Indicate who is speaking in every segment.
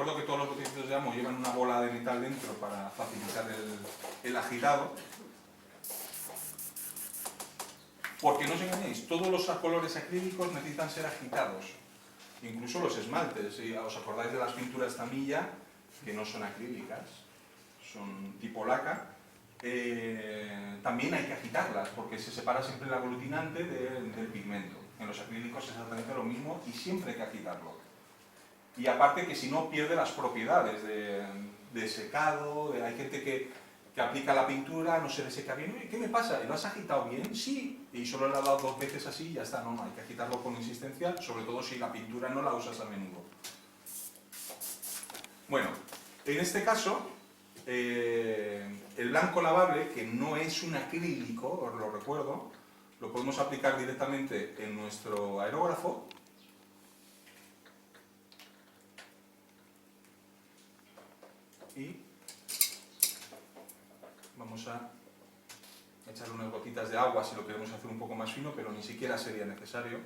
Speaker 1: recuerdo que todos los botecitos de Amo llevan una bola de metal dentro para facilitar el agitado. Porque no os engañéis, todos los colores acrílicos necesitan ser agitados. Incluso los esmaltes, si os acordáis de las pinturas Tamiya, que no son acrílicas, son tipo laca, también hay que agitarlas, porque se separa siempre el aglutinante del pigmento. En los acrílicos es exactamente lo mismo y siempre hay que agitarlo. Y aparte que si no pierde las propiedades de secado, hay gente que aplica la pintura, no se le seca bien. Oye, ¿qué me pasa? ¿Lo has agitado bien? Sí. Y solo le ha dado 2 veces así y ya está. No, hay que agitarlo con insistencia, sobre todo si la pintura no la usas a menudo. Bueno, en este caso, el blanco lavable, que no es un acrílico, os lo recuerdo, lo podemos aplicar directamente en nuestro aerógrafo. Y vamos a echarle unas gotitas de agua si lo queremos hacer un poco más fino, pero ni siquiera sería necesario.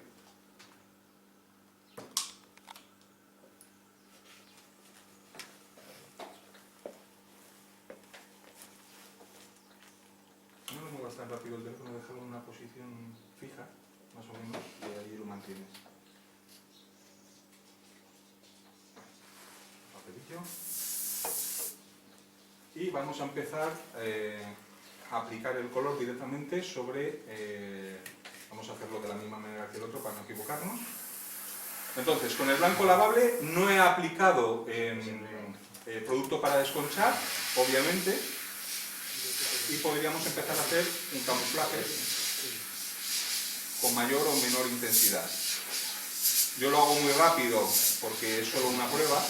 Speaker 1: No lo muevas tan rápido el teléfono, déjalo en una posición fija, más o menos, y ahí lo mantienes. Papelillo. Y vamos a empezar a aplicar el color directamente sobre... vamos a hacerlo de la misma manera que el otro para no equivocarnos. Entonces, con el blanco lavable no he aplicado producto para desconchar, obviamente, y podríamos empezar a hacer un camuflaje con mayor o menor intensidad. Yo lo hago muy rápido porque es solo una prueba.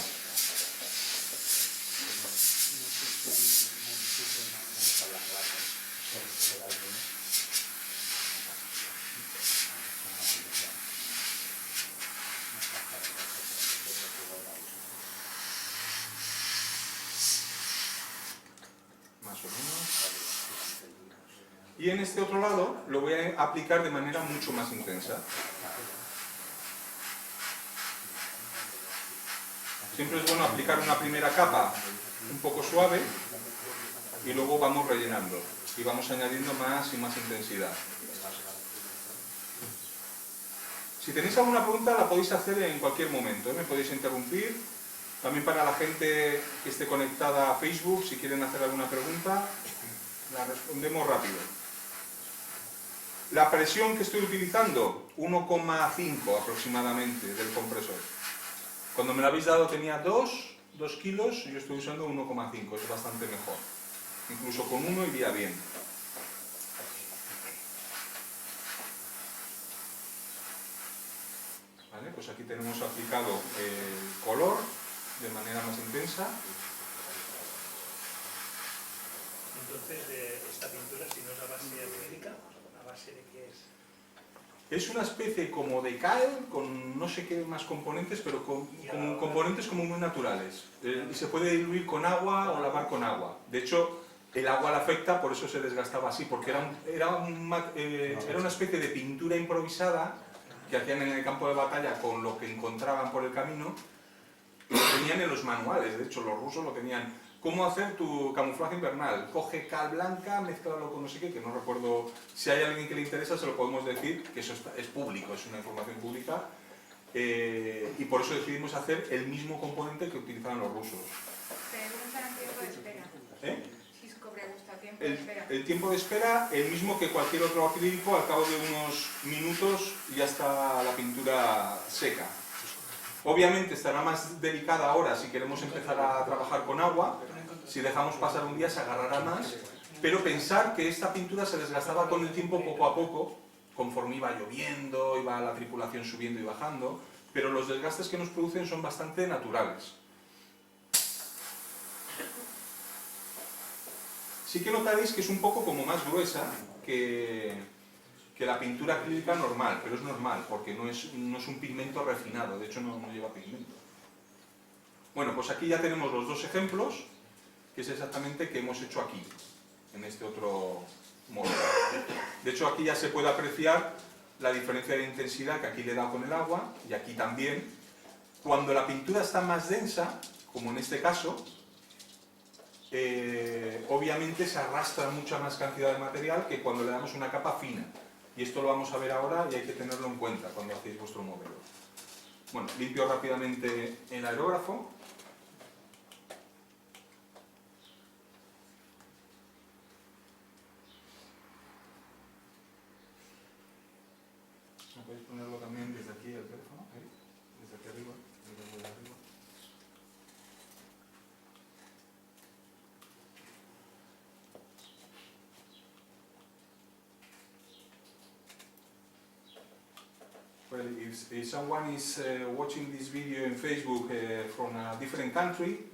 Speaker 1: Y en este otro lado lo voy a aplicar de manera mucho más intensa. Siempre es bueno aplicar una primera capa un poco suave y luego vamos rellenando y vamos añadiendo más y más intensidad. Si tenéis alguna pregunta la podéis hacer en cualquier momento, me podéis interrumpir. También para la gente que esté conectada a Facebook, si quieren hacer alguna pregunta, la respondemos rápido. La presión que estoy utilizando, 1,5 aproximadamente del compresor. Cuando me lo habéis dado tenía 2 kilos, yo estoy usando 1,5, es bastante mejor. Incluso con 1 iría bien. Vale, pues aquí tenemos aplicado el color de manera más intensa.
Speaker 2: Entonces, esta pintura, si no es a base acrílica, ¿a base de qué es?
Speaker 1: Es una especie como de cal, con no sé qué más componentes, pero con componentes como muy naturales. Y se puede diluir con agua o lavar con agua. De hecho, el agua la afecta, por eso se desgastaba así, porque era una especie de pintura improvisada que hacían en el campo de batalla con lo que encontraban por el camino. Lo tenían en los manuales, de hecho los rusos lo tenían. ¿Cómo hacer tu camuflaje invernal? Coge cal blanca, mezclalo con no sé qué, que no recuerdo. Si hay alguien que le interesa se lo podemos decir, que eso es público, es una información pública. Y por eso decidimos hacer el mismo componente que utilizaban los rusos.
Speaker 3: Preguntan tiempo de espera. Cisco pregunta tiempo de espera.
Speaker 1: El tiempo de espera, el mismo que cualquier otro acrílico, al cabo de unos minutos ya está la pintura seca. Obviamente estará más delicada ahora si queremos empezar a trabajar con agua, si dejamos pasar un día se agarrará más, pero pensar que esta pintura se desgastaba con el tiempo poco a poco, conforme iba lloviendo, iba la tripulación subiendo y bajando, pero los desgastes que nos producen son bastante naturales. Sí que notaréis que es un poco como más gruesa que la pintura acrílica normal, pero es normal, porque no es un pigmento refinado, de hecho no lleva pigmento. Bueno, pues aquí ya tenemos los dos ejemplos, que es exactamente que hemos hecho aquí, en este otro modo. De hecho aquí ya se puede apreciar la diferencia de intensidad que aquí le he dado con el agua, y aquí también. Cuando la pintura está más densa, como en este caso, obviamente se arrastra mucha más cantidad de material que cuando le damos una capa fina. Y esto lo vamos a ver ahora y hay que tenerlo en cuenta cuando hacéis vuestro modelo. Bueno, limpio rápidamente el aerógrafo. Podéis ponerlo también desde aquí el teléfono, ¿eh? Desde aquí arriba, desde arriba. Well, if someone is watching this video in Facebook from a different country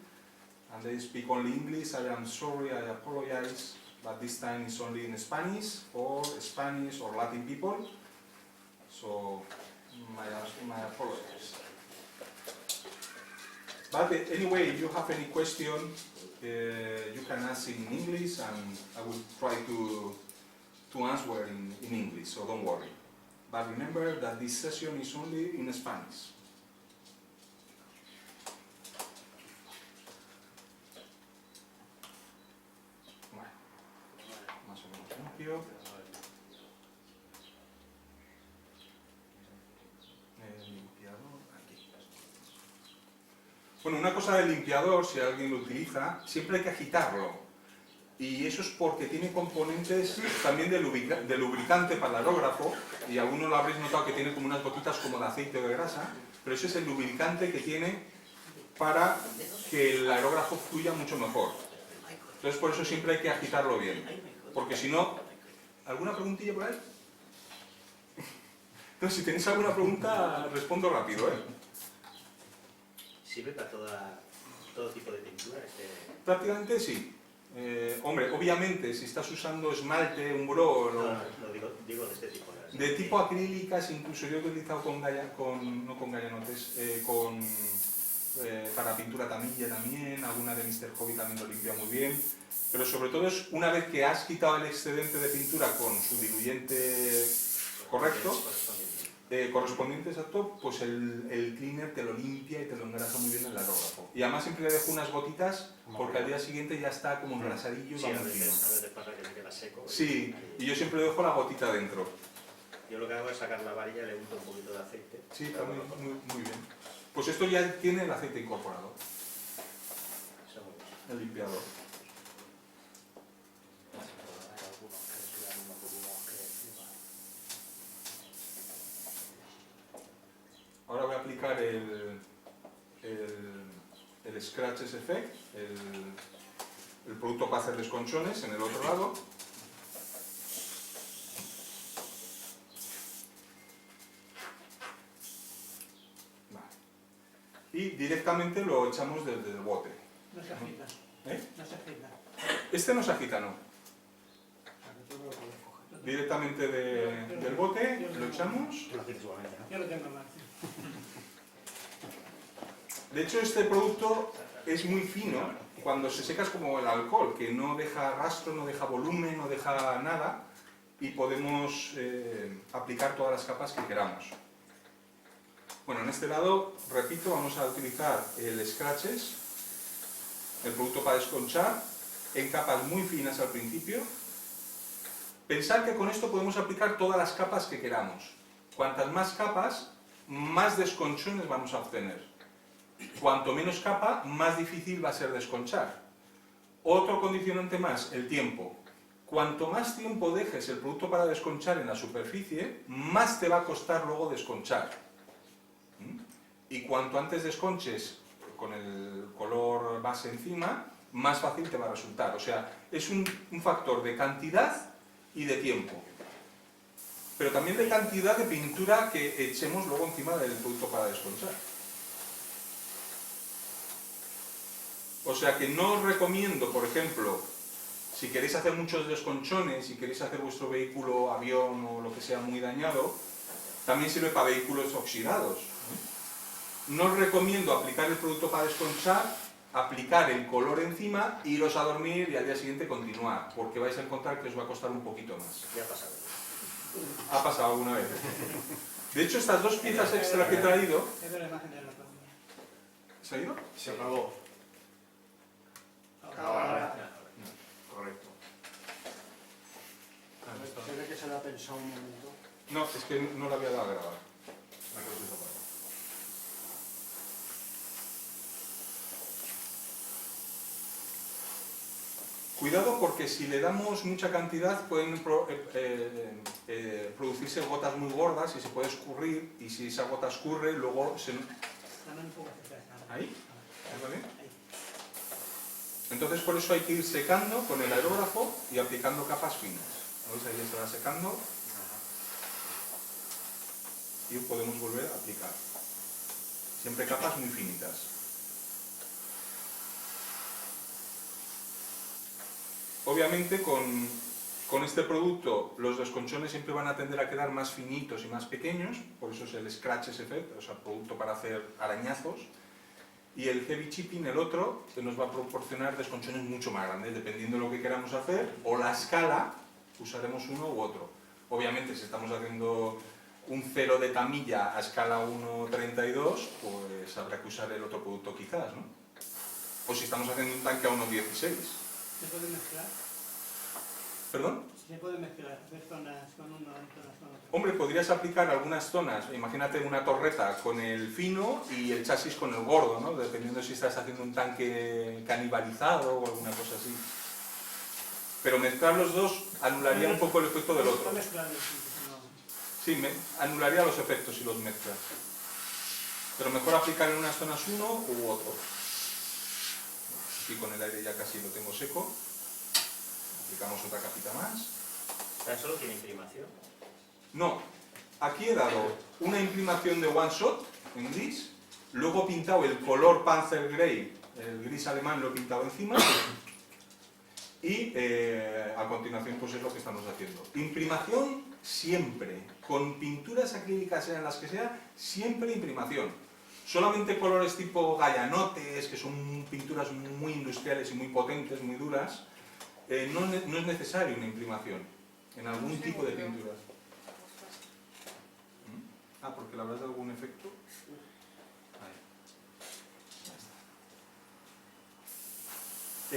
Speaker 1: and they speak only English, I am sorry, I apologize, but this time it's only in Spanish or Latin people. So, my apologies. But anyway, if you have any question, you can ask in English and I will try to answer in English, so don't worry. But remember that this session is only in Spanish. Bueno, más o menos limpio. Bueno, una cosa del limpiador, si alguien lo utiliza, siempre hay que agitarlo. Y eso es porque tiene componentes también de lubricante para el aerógrafo, y algunos lo habréis notado que tiene como unas gotitas como de aceite o de grasa, pero ese es el lubricante que tiene para que el aerógrafo fluya mucho mejor. Entonces por eso siempre hay que agitarlo bien, porque si no... ¿Alguna preguntilla por ahí? Entonces si tenéis alguna pregunta, respondo rápido, ¿eh?
Speaker 4: ¿Sirve para todo tipo de pintura?
Speaker 1: Prácticamente sí. Hombre, obviamente, si estás usando esmalte, un bro...
Speaker 4: No, digo de este tipo.
Speaker 1: De tipo acrílicas, incluso yo he utilizado no con gallanotes, para pintura tamilla también, alguna de Mr. Hobby también lo limpia muy bien. Pero sobre todo es una vez que has quitado el excedente de pintura con su diluyente correcto, correspondiente, exacto, pues el cleaner te lo limpia y te lo engrasa muy bien el aerógrafo. Y además siempre le dejo unas gotitas porque al día siguiente ya está como engrasadillo y va muy fino.
Speaker 4: A veces pasa que se queda seco.
Speaker 1: Sí, y yo siempre le dejo la gotita dentro.
Speaker 4: Yo lo que hago es sacar la varilla y le unto un poquito de aceite.
Speaker 1: Sí, también muy bien. Pues esto ya tiene el aceite incorporado.
Speaker 4: Eso muy bien.
Speaker 1: El limpiador. Ahora voy a aplicar el Scratches Effect, el producto para hacer desconchones en el otro lado. Vale. Y directamente lo echamos desde el bote.
Speaker 2: No se agita.
Speaker 1: ¿Eh?
Speaker 2: No se agita.
Speaker 1: Este no se agita, no. Directamente del bote lo echamos.
Speaker 4: Tú lo haces igualmente, ¿no?
Speaker 2: Yo lo tengo más.
Speaker 1: De hecho, este producto es muy fino cuando se seca, es como el alcohol, que no deja rastro, no deja volumen, no deja nada, y podemos aplicar todas las capas que queramos. Bueno, en este lado, repito, vamos a utilizar el Scratches, el producto para desconchar, en capas muy finas al principio. Pensad que con esto podemos aplicar todas las capas que queramos. Cuantas más capas, más desconchones vamos a obtener. Cuanto menos capa, más difícil va a ser desconchar. Otro condicionante más, el tiempo. Cuanto más tiempo dejes el producto para desconchar en la superficie, más te va a costar luego desconchar. Y cuanto antes desconches con el color base encima, más fácil te va a resultar. O sea, es un factor de cantidad y de tiempo. Pero también de cantidad de pintura que echemos luego encima del producto para desconchar. O sea que no os recomiendo, por ejemplo, si queréis hacer muchos desconchones, si queréis hacer vuestro vehículo, avión o lo que sea muy dañado, también sirve para vehículos oxidados. No os recomiendo aplicar el producto para desconchar, aplicar el color encima, iros a dormir y al día siguiente continuar, porque vais a encontrar que os va a costar un poquito más.
Speaker 4: Ya ha pasado.
Speaker 1: Ha pasado alguna vez. De hecho, estas dos piezas extra que he traído...
Speaker 2: Es de la imagen de la familia.
Speaker 1: ¿Se ha ido?
Speaker 5: Se acabó. Se ve que se lo ha pensado un momento.
Speaker 1: No, es que no la había dado a grabar. Cuidado porque si le damos mucha cantidad pueden producirse gotas muy gordas y se puede escurrir, y si esa gota escurre luego se... ¿Ahí? ¿Está bien? Entonces por eso hay que ir secando con el aerógrafo y aplicando capas finas. ¿Veis? Ahí ya se va secando y podemos volver a aplicar. Siempre capas muy finitas. Obviamente con este producto los desconchones siempre van a tender a quedar más finitos y más pequeños, por eso es el scratch effect, o sea, producto para hacer arañazos. Y el heavy chipping, el otro, que nos va a proporcionar desconchones mucho más grandes, dependiendo de lo que queramos hacer, o la escala, usaremos uno u otro. Obviamente si estamos haciendo un cero de camilla a escala 1.32, pues habrá que usar el otro producto quizás, ¿no? O si estamos haciendo un tanque a 1.16.
Speaker 5: ¿Se puede mezclar?
Speaker 1: ¿Perdón?
Speaker 5: ¿Se puede mezclar? Hacer zonas con uno y zonas con otro.
Speaker 1: Hombre, podrías aplicar algunas zonas, imagínate una torreta con el fino y el chasis con el gordo, ¿no? Dependiendo si estás haciendo un tanque canibalizado o alguna cosa así. Pero mezclar los dos anularía un poco el efecto del otro. Sí, anularía los efectos si los mezclas. Pero mejor aplicar en unas zonas uno u otro. Aquí con el aire ya casi lo tengo seco. Aplicamos otra capita más.
Speaker 4: ¿Solo tiene imprimación?
Speaker 1: No, aquí he dado una imprimación de one shot en gris, luego he pintado el color Panzer Grey, el gris alemán lo he pintado encima y a continuación pues es lo que estamos haciendo. Imprimación siempre, con pinturas acrílicas sean las que sean, siempre imprimación. Solamente colores tipo gallanotes, que son pinturas muy industriales y muy potentes, muy duras, no es necesario una imprimación en algún tipo de pintura. Ah, porque le habrás dado algún efecto. Ahí. Ya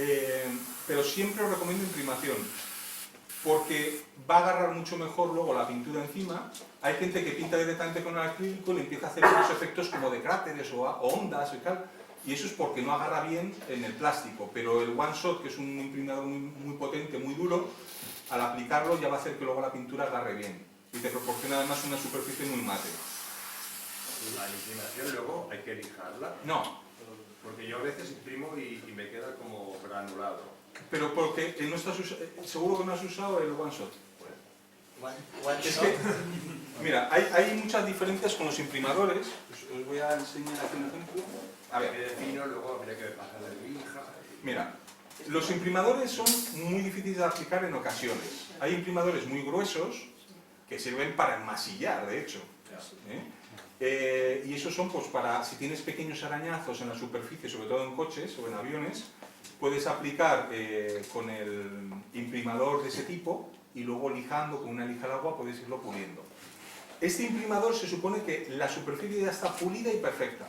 Speaker 1: está. Pero siempre os recomiendo imprimación, porque va a agarrar mucho mejor luego la pintura encima. Hay gente que pinta directamente con el acrílico y le empieza a hacer unos efectos como de cráteres o ondas y tal, y eso es porque no agarra bien en el plástico. Pero el One Shot, que es un imprimador muy potente, muy duro, al aplicarlo ya va a hacer que luego la pintura agarre bien y te proporciona además una superficie muy mate.
Speaker 6: La imprimación luego hay que lijarla.
Speaker 1: No.
Speaker 6: Porque yo a veces imprimo y me queda como granulado.
Speaker 1: Pero porque no estás seguro que no has usado el One Shot. Es que, mira, hay muchas diferencias con los imprimadores. Os voy a enseñar aquí un ejemplo. A ver.
Speaker 6: De fino, luego habría que pasar de lija.
Speaker 1: Mira, los imprimadores son muy difíciles de aplicar en ocasiones. Hay imprimadores muy gruesos que sirven para enmasillar, de hecho. Y esos son pues para, si tienes pequeños arañazos en la superficie, sobre todo en coches o en aviones, puedes aplicar con el imprimador de ese tipo y luego lijando con una lija al agua puedes irlo puliendo. Este imprimador se supone que la superficie ya está pulida y perfecta.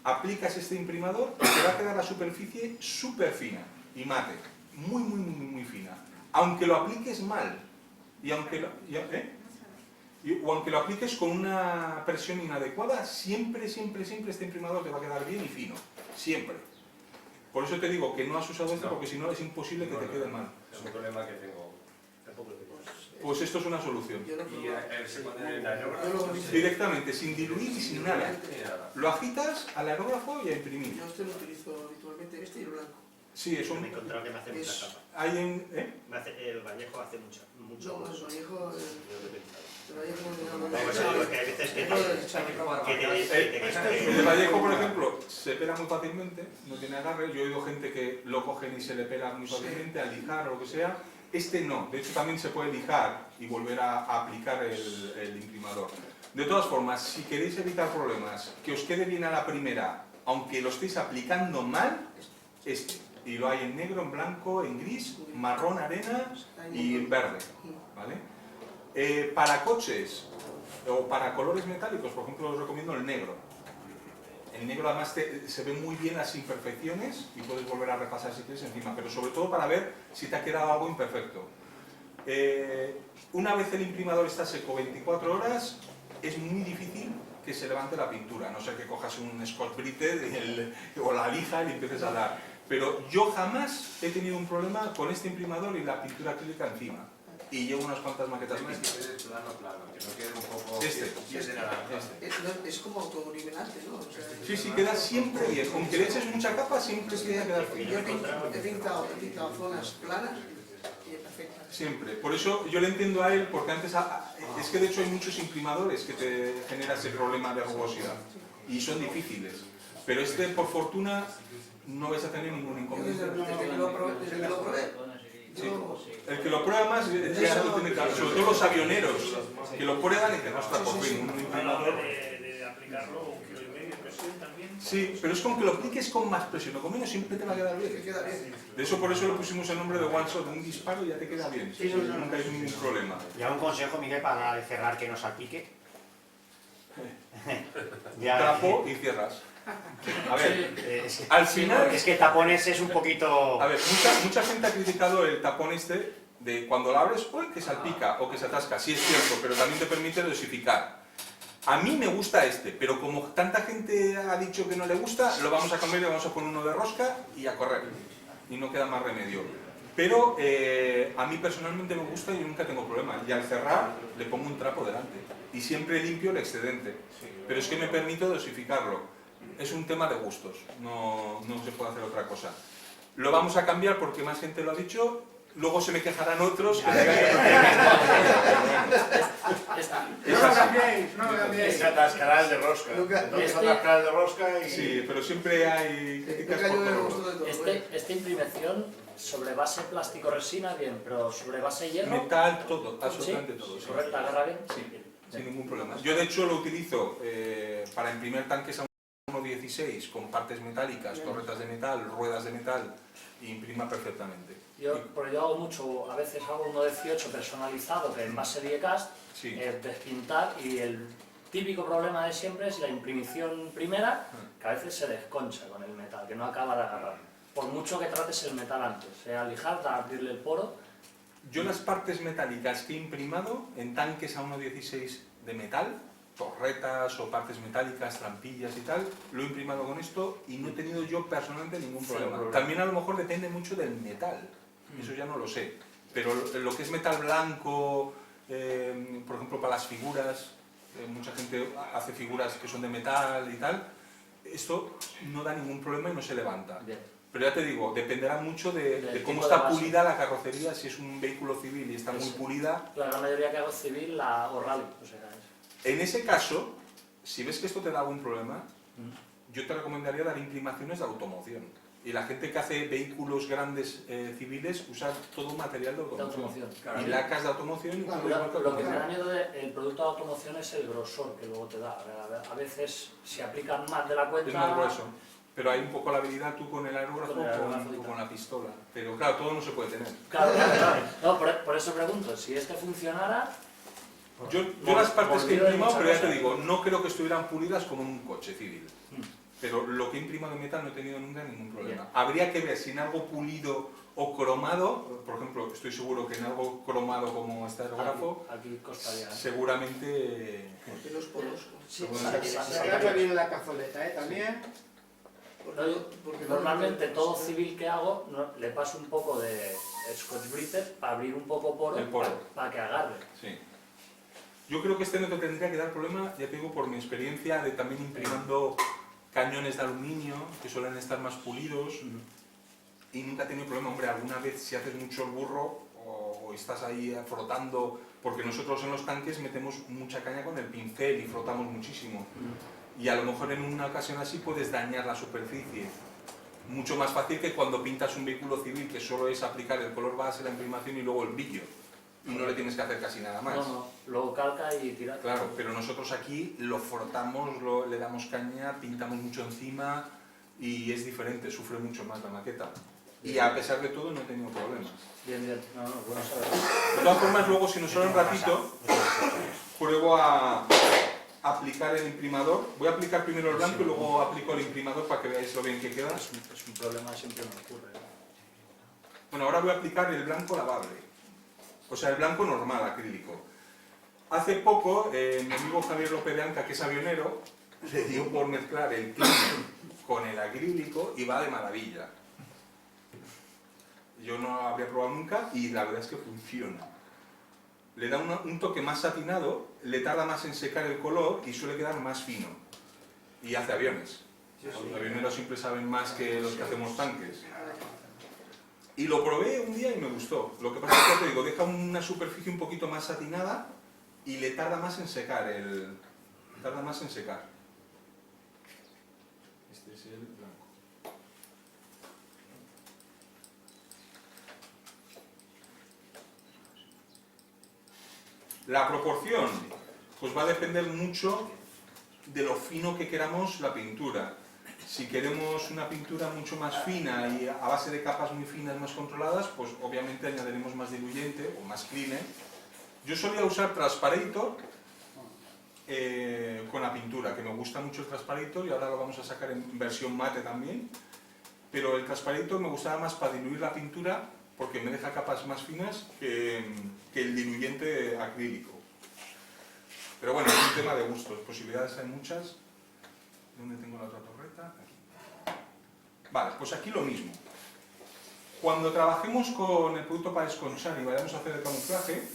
Speaker 1: Aplicas este imprimador y te va a quedar la superficie súper fina y mate, muy fina. Aunque lo apliques mal y aunque o aunque lo apliques con una presión inadecuada, siempre este imprimador te va a quedar bien y fino, siempre. Por eso te digo que no has usado esto, porque si no es imposible que te quede mal.
Speaker 6: Es un problema que tengo.
Speaker 1: Pues esto es una solución.
Speaker 6: Y se pone en aerógrafo.
Speaker 1: Directamente, sin diluir y sin nada. Lo agitas al aerógrafo y a imprimir.
Speaker 7: Yo este lo utilizo habitualmente, este y el blanco.
Speaker 1: Sí, eso.
Speaker 4: Me he encontrado que me hace mucha capa.
Speaker 1: Hay
Speaker 4: El Vallejo hace mucho.
Speaker 7: No, el Vallejo...
Speaker 4: Porque hay veces que
Speaker 1: el de Vallejo, por ejemplo, se pela muy fácilmente, no tiene agarre. Yo he oído gente que lo cogen y se le pela muy fácilmente al lijar o lo que sea. Este no, de hecho también se puede lijar y volver a aplicar el imprimador. De todas formas, si queréis evitar problemas, que os quede bien a la primera, aunque lo estéis aplicando mal, y lo hay en negro, en blanco, en gris, marrón, arena y en verde, ¿vale? Para coches o para colores metálicos, por ejemplo, os recomiendo el negro. El negro además se ven muy bien las imperfecciones y puedes volver a repasar si quieres encima, pero sobre todo para ver si te ha quedado algo imperfecto. Una vez el imprimador está seco 24 horas, es muy difícil que se levante la pintura, a no ser que cojas un Scotch-Brite o la lija y empieces a dar. Pero yo jamás he tenido un problema con este imprimador y la pintura acrílica encima. Y llevo unas cuantas maquetas
Speaker 6: El tema es
Speaker 1: pintadas.
Speaker 6: que quede plano, que no quede un poco
Speaker 1: Este.
Speaker 6: pies de naranja.
Speaker 7: Es como autonivelante, ¿no? O sea,
Speaker 1: Sí, sí, queda siempre bien. Aunque le eches mucha capa, siempre tiene que quedar
Speaker 7: yo
Speaker 1: fino.
Speaker 7: he pintado zonas planas y perfectas.
Speaker 1: Siempre. Por eso yo le entiendo a él, porque antes... es que de hecho hay muchos imprimadores que te genera ese problema de rugosidad. Y son difíciles. Pero este, por fortuna, no vais a tener ningún
Speaker 7: Yo
Speaker 1: inconveniente.
Speaker 7: desde que lo probé,
Speaker 1: Sí. El que lo prueba más ya lo tiene claro. Sobre todo los avioneros que lo prueban y que no está por fin un
Speaker 2: A la
Speaker 1: imprimador.
Speaker 2: hora de aplicarlo, 1,5 kg de presión también.
Speaker 1: Sí, pero es con que lo apliques con más presión o con menos siempre te va a quedar
Speaker 7: que
Speaker 1: bien.
Speaker 7: queda bien.
Speaker 1: De eso por eso le pusimos el nombre de One Shot, un disparo y ya te queda bien. Nunca hay ningún problema.
Speaker 8: Y un consejo, Miguel, para de cerrar que no salpique. Ya,
Speaker 1: Trapo y cierras. A ver,
Speaker 8: es que,
Speaker 1: al final...
Speaker 8: es que tapones es un poquito...
Speaker 1: A ver, mucha gente ha criticado el tapón este de cuando lo abres, uy, que salpica o que se atasca. Sí es cierto, pero también te permite dosificar. A mí me gusta este, pero como tanta gente ha dicho que no le gusta, lo vamos a cambiar y vamos a poner uno de rosca y a correr. Y no queda más remedio. Pero a mí personalmente me gusta y yo nunca tengo problema. Y al cerrar le pongo un trapo delante. Y siempre limpio el excedente. Pero es que me permite dosificarlo. Es un tema de gustos, no se puede hacer otra cosa. Lo vamos a cambiar porque más gente lo ha dicho, luego se me quejarán otros que digan que
Speaker 5: No lo cambiéis, no lo cambiéis.
Speaker 4: Es atascarás de rosca. Entonces atascarás de rosca y...
Speaker 1: Sí, pero siempre hay críticas
Speaker 7: Nunca
Speaker 1: por
Speaker 7: yo me
Speaker 1: todo.
Speaker 7: gustó de todo.
Speaker 9: Esta imprimación sobre base plástico-resina, bien, pero sobre base hierro,
Speaker 1: Metal, todo, absolutamente
Speaker 9: sí,
Speaker 1: todo. Sí.
Speaker 9: correcto, agarra bien.
Speaker 1: Sí, sin ningún problema. Yo de hecho lo utilizo para imprimir tanques a 1.16 con partes metálicas, torretas de metal, ruedas de metal, y imprima perfectamente.
Speaker 9: Porque yo hago mucho, a veces hago 1.18 personalizado, que es más serie cast,
Speaker 1: Sí.
Speaker 9: despintar, y el típico problema de siempre es la imprimición primera, que a veces se desconcha con el metal, que no acaba de agarrar. Por mucho que trates el metal antes, sea lijar, abrirle el poro.
Speaker 1: Yo las partes metálicas que he imprimado en tanques a 1.16 de metal, torretas o partes metálicas, trampillas y tal, lo he imprimado con esto y no he tenido yo personalmente ningún problema. También a lo mejor depende mucho del metal, eso ya no lo sé. Pero lo que es metal blanco, por ejemplo para las figuras, mucha gente hace figuras que son de metal y tal, esto no da ningún problema y no se levanta.
Speaker 9: Bien.
Speaker 1: Pero ya te digo, dependerá mucho de cómo
Speaker 9: tipo de
Speaker 1: está
Speaker 9: base.
Speaker 1: pulida la carrocería, si es un vehículo civil y está muy pulida.
Speaker 9: La gran mayoría que hago es civil o rally, o sea,
Speaker 1: En ese caso, si ves que esto te da algún problema, yo te recomendaría dar imprimaciones de automoción. Y la gente que hace vehículos grandes civiles usa todo material de automoción.
Speaker 9: Claro.
Speaker 1: Y lacas de automoción y todo igual que
Speaker 9: Lo que me
Speaker 1: automoción.
Speaker 9: da miedo del producto de automoción es el grosor que luego te da. A veces se aplican más de la cuenta.
Speaker 1: Es más grueso. Pero hay un poco la habilidad tú con el aerógrafo
Speaker 9: Con el aerógrafo y
Speaker 1: o
Speaker 9: tal.
Speaker 1: con la pistola. Pero claro, todo no se puede tener.
Speaker 9: Claro, claro. No, por eso pregunto, si este funcionara...
Speaker 1: Yo las partes que he
Speaker 9: olvido de
Speaker 1: imprimado,
Speaker 9: muchas
Speaker 1: pero ya te
Speaker 9: cosas.
Speaker 1: digo, no creo que estuvieran pulidas como en un coche civil. Pero lo que he imprimado de metal no he tenido nunca ningún problema.
Speaker 9: Bien.
Speaker 1: Habría que ver si en algo pulido o cromado, por ejemplo, estoy seguro que en algo cromado como este aerógrafo,
Speaker 9: Aquí costaría. ¿eh?
Speaker 1: seguramente...
Speaker 7: Porque los poros.
Speaker 9: Sí,
Speaker 5: Sacarle bien la cazoleta, también.
Speaker 9: Normalmente todo civil que hago le paso un poco de Scotch-Brite para abrir un poco poro,
Speaker 1: El poro.
Speaker 9: para que agarre.
Speaker 1: Sí. Yo creo que este no te tendría que dar problema, ya te digo, por mi experiencia de también imprimando cañones de aluminio, que suelen estar más pulidos, y nunca he tenido problema. Hombre, alguna vez si haces mucho el burro o estás ahí frotando, porque nosotros en los tanques metemos mucha caña con el pincel y frotamos muchísimo. Y a lo mejor en una ocasión así puedes dañar la superficie. Mucho más fácil que cuando pintas un vehículo civil, que solo es aplicar el color base, la imprimación y luego el brillo. Y no le tienes que hacer casi nada más.
Speaker 9: No, luego calca y tira.
Speaker 1: Claro, pero nosotros aquí lo frotamos, le damos caña, pintamos mucho encima y es diferente, sufre mucho más la maqueta. Y a pesar de todo no he tenido problemas.
Speaker 9: Bien, bien. No, bueno saber.
Speaker 1: De todas formas, luego si nos sobra un ratito, pruebo a aplicar el imprimador. Voy a aplicar primero el blanco y luego aplico el imprimador para que veáis lo bien que queda.
Speaker 9: Es un problema, siempre me ocurre.
Speaker 1: Bueno, ahora voy a aplicar el blanco lavable. O sea, el blanco normal, acrílico. Hace poco, mi amigo Javier López de Anca, que es avionero, le dio por mezclar el cleaner con el acrílico y va de maravilla. Yo no lo había probado nunca y la verdad es que funciona. Le da un toque más satinado, le tarda más en secar el color y suele quedar más fino. Y hace aviones. Los avioneros siempre saben más que los que hacemos tanques. Y lo probé un día y me gustó. Lo que pasa es que te digo, deja una superficie un poquito más satinada y le tarda más en secar tarda más en secar. Este es el blanco. La proporción, pues va a depender mucho de lo fino que queramos la pintura. Si queremos una pintura mucho más fina y a base de capas muy finas, más controladas, pues obviamente añadiremos más diluyente o más cleaner. Yo solía usar Transparator con la pintura, que me gusta mucho el Transparator y ahora lo vamos a sacar en versión mate también. Pero el Transparator me gustaba más para diluir la pintura porque me deja capas más finas que el diluyente acrílico. Pero bueno, es un tema de gustos, posibilidades hay muchas. ¿Dónde tengo la otra torreta? Aquí. Vale, pues aquí lo mismo. Cuando trabajemos con el producto para desconchar y vayamos a hacer el camuflaje,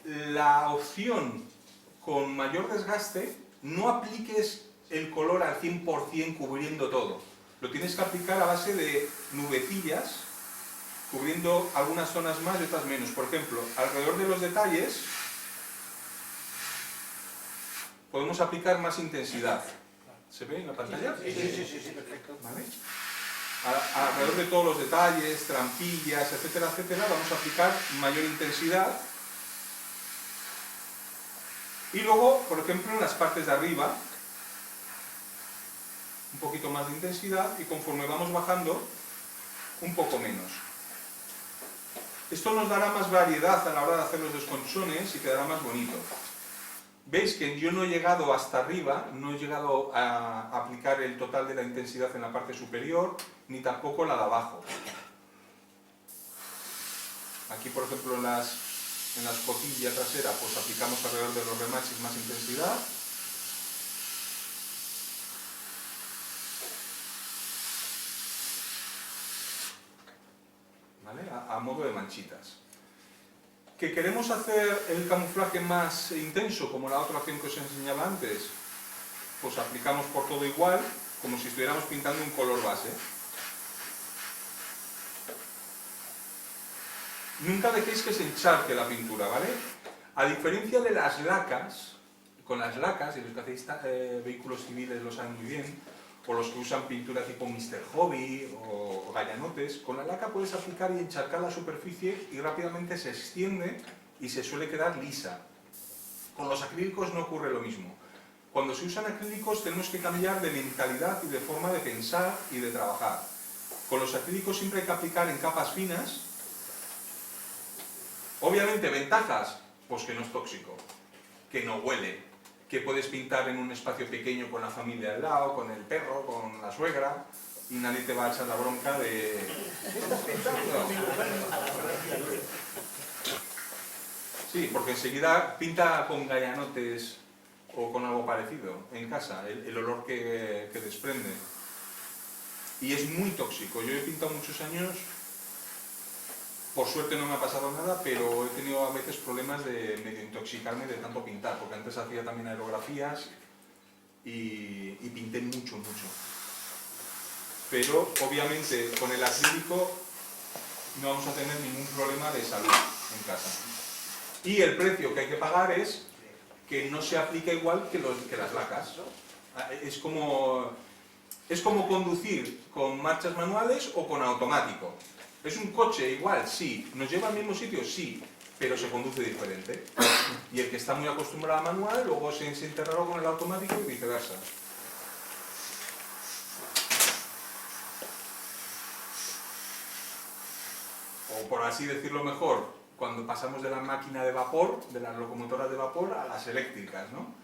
Speaker 1: la opción con mayor desgaste, no apliques el color al 100% cubriendo todo. Lo tienes que aplicar a base de nubecillas, cubriendo algunas zonas más y otras menos. Por ejemplo, alrededor de los detalles podemos aplicar más intensidad. ¿Se ve en la pantalla?
Speaker 5: Sí, perfecto.
Speaker 1: ¿Vale? Alrededor de todos los detalles, trampillas, etcétera, etcétera, vamos a aplicar mayor intensidad. Y luego, por ejemplo, en las partes de arriba, un poquito más de intensidad y conforme vamos bajando, un poco menos. Esto nos dará más variedad a la hora de hacer los desconchones y quedará más bonito. Veis que yo no he llegado hasta arriba, no he llegado a aplicar el total de la intensidad en la parte superior, ni tampoco la de abajo. Aquí, por ejemplo, en las cotillas traseras, pues aplicamos alrededor de los remaches más intensidad. ¿Vale? A modo de manchitas. ¿Que queremos hacer el camuflaje más intenso, como la otra opción que os enseñaba antes? Pues aplicamos por todo igual, como si estuviéramos pintando un color base. Nunca dejéis que se encharque la pintura, ¿vale? A diferencia de las lacas, con las lacas, y los que hacéis vehículos civiles lo saben muy bien, o los que usan pintura tipo Mr. Hobby o gallanotes, con la laca puedes aplicar y encharcar la superficie y rápidamente se extiende y se suele quedar lisa. Con los acrílicos no ocurre lo mismo. Cuando se usan acrílicos tenemos que cambiar de mentalidad y de forma de pensar y de trabajar. Con los acrílicos siempre hay que aplicar en capas finas. Obviamente, ventajas, pues que no es tóxico, que no huele, que puedes pintar en un espacio pequeño con la familia al lado, con el perro, con la suegra, y nadie te va a echar la bronca de... Sí, porque enseguida pinta con gallanotes o con algo parecido en casa, el olor que desprende. Y es muy tóxico. Yo he pintado muchos años, por suerte no me ha pasado nada, pero he tenido a veces problemas de medio intoxicarme de tanto pintar, porque antes hacía también aerografías y pinté mucho. Pero obviamente con el acrílico no vamos a tener ningún problema de salud en casa. Y el precio que hay que pagar es que no se aplica igual que las lacas. Es como conducir con marchas manuales o con automático. ¿Es un coche igual? Sí. ¿Nos lleva al mismo sitio? Sí, pero se conduce diferente. Y el que está muy acostumbrado a manual, luego se siente raro con el automático y viceversa. O por así decirlo mejor, cuando pasamos de la máquina de vapor, de las locomotoras de vapor, a las eléctricas, ¿no?